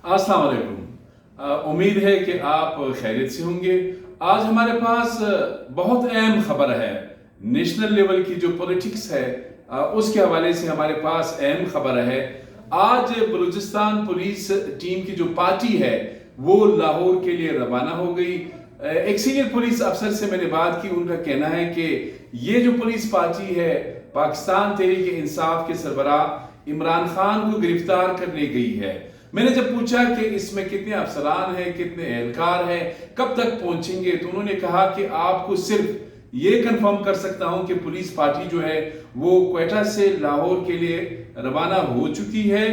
अस्सलाम वालेकुम। उम्मीद है कि आप खैरियत से होंगे। आज हमारे पास बहुत अहम खबर है। नेशनल लेवल की जो पॉलिटिक्स है उसके हवाले से हमारे पास अहम खबर है। आज बलूचिस्तान पुलिस टीम की जो पार्टी है वो लाहौर के लिए रवाना हो गई। एक सीनियर पुलिस अफसर से मैंने बात की, उनका कहना है कि ये जो पुलिस पार्टी है पाकिस्तान तहरीक इंसाफ के सरबराह इमरान खान को गिरफ्तार करने गई है। मैंने जब पूछा कि इसमें कितने अफसरान हैं, कितने एहलकार हैं, कब तक पहुंचेंगे, तो उन्होंने कहा कि आपको सिर्फ ये कंफर्म कर सकता हूं कि पुलिस पार्टी जो है वो क्वेटा से लाहौर के लिए रवाना हो चुकी है।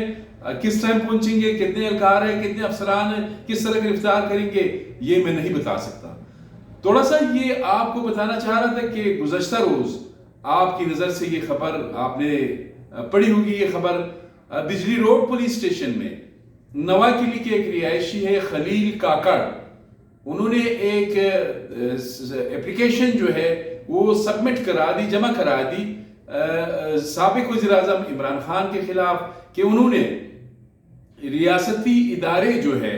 किस टाइम पहुंचेंगे, कितने एहलकार हैं, कितने अफसरान हैं, किस तरह गिरफ्तार करेंगे, ये मैं नहीं बता सकता। थोड़ा सा ये आपको बताना चाह रहा था कि गुज़श्ता रोज आपकी नज़र से ये खबर आपने पढ़ी होगी। ये खबर बिजली रोड पुलिस स्टेशन में नवाकिली के एक रिहायशी है खलील काकड़, उन्होंने एक एप्लीकेशन जो है वो सबमिट करा दी, जमा करा दी साबिक वज़ीर आज़म इमरान खान के खिलाफ कि उन्होंने रियासती इदारे जो है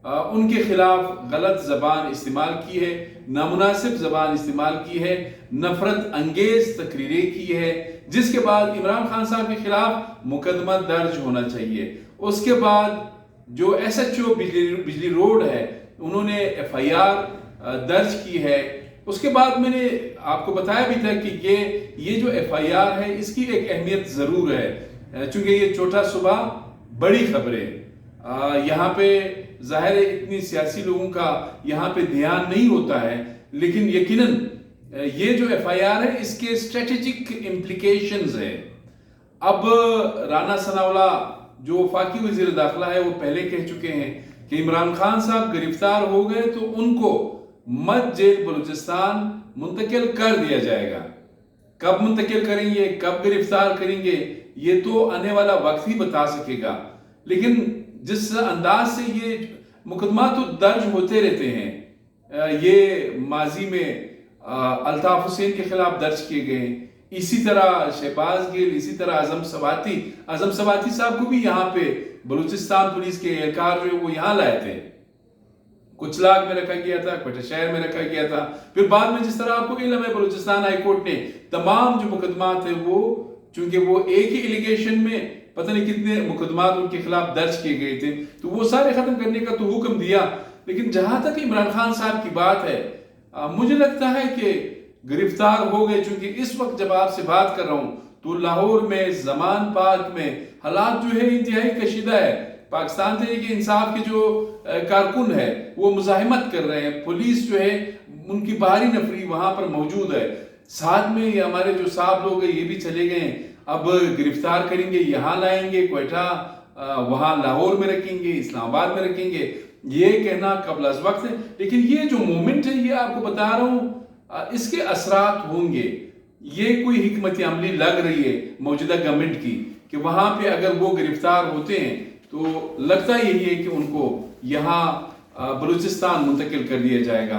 उनके खिलाफ गलत ज़बान इस्तेमाल की है, नामुनासिब ज़बान इस्तेमाल की है, नफरत अंगेज तकरीरें की है, जिसके बाद इमरान खान साहब के खिलाफ मुकदमा दर्ज होना चाहिए। उसके बाद जो SHO बिजली रोड है उन्होंने FIR दर्ज की है। उसके बाद मैंने आपको बताया भी था कि ये जो FIR है इसकी एक अहमियत ज़रूर है, चूँकि ये छोटा सुबह बड़ी खबरें यहाँ पे ज़ाहिर है इतनी सियासी लोगों का यहाँ पे ध्यान नहीं होता है, लेकिन यकीनन ये जो FIR है इसके स्ट्रेटेजिक इम्प्लीकेशंस है। अब राना सनाउल्लाह जो वफाकी वज़ीर दाखिला है वो पहले कह चुके हैं कि इमरान खान साहब गिरफ्तार हो गए तो उनको मध्य जेल बलूचिस्तान मुंतकिल कर दिया जाएगा। कब मुंतकिल करेंगे, कब गिरफ्तार करेंगे, ये तो आने वाला वक्त ही बता सकेगा। लेकिन जिस अंदाज से ये मुकदमा तो दर्ज होते रहते हैं, ये माजी में अल्ताफ हुसैन के खिलाफ दर्ज किए गए, इसी तरह शहबाज गिल, इसी तरह आजम सवाती साहब को भी यहाँ पे बलूचिस्तान पुलिस के एहलकार जो वो यहाँ लाए थे, कुचलाग में रखा गया था, क्वेटा शहर में रखा गया था। फिर बाद में जिस तरह आपको इल्म है बलूचिस्तान हाई कोर्ट ने तमाम जो मुकदमा थे वो, चूंकि वो एक ही एलिगेशन में पता नहीं कितने मुकदमा उनके खिलाफ दर्ज किए गए थे, तो वो सारे खत्म करने का तो हुक्म दिया। लेकिन जहां तक इमरान खान साहब की बात है, मुझे लगता है कि गिरफ्तार हो गए, चूंकि इस वक्त जब आपसे बात कर रहा हूं तो लाहौर में ज़मान पार्क में हालात जो है इंतहाई कशीदा है। पाकिस्तान तहरीक इंसाफ के जो कारकुन है वो मुजाहिमत कर रहे हैं, पुलिस जो है उनकी बाहरी नफरी वहां पर मौजूद है। साथ में ये हमारे जो साहब लोग हैं ये भी चले गए, अब गिरफ्तार करेंगे, यहाँ लाएंगे क्वेटा, वहां लाहौर में रखेंगे, इस्लामाबाद में रखेंगे, ये कहना कबल अज़ वक्त है। लेकिन ये जो मोमेंट है ये आपको बता रहा हूँ इसके असरात होंगे। ये कोई हिकमत अमली लग रही है मौजूदा गवर्नमेंट की कि वहां पे अगर वो गिरफ्तार होते हैं तो लगता यही है कि उनको यहाँ बलूचिस्तान मुंतकिल कर दिया जाएगा।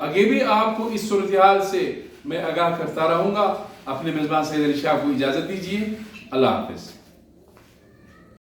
आगे भी आपको इस सूरत हाल से मैं आगाह करता रहूँगा। अपने मेज़बान सैयद अली शाह को इजाज़त दीजिए। अल्लाह हाफ़िज़।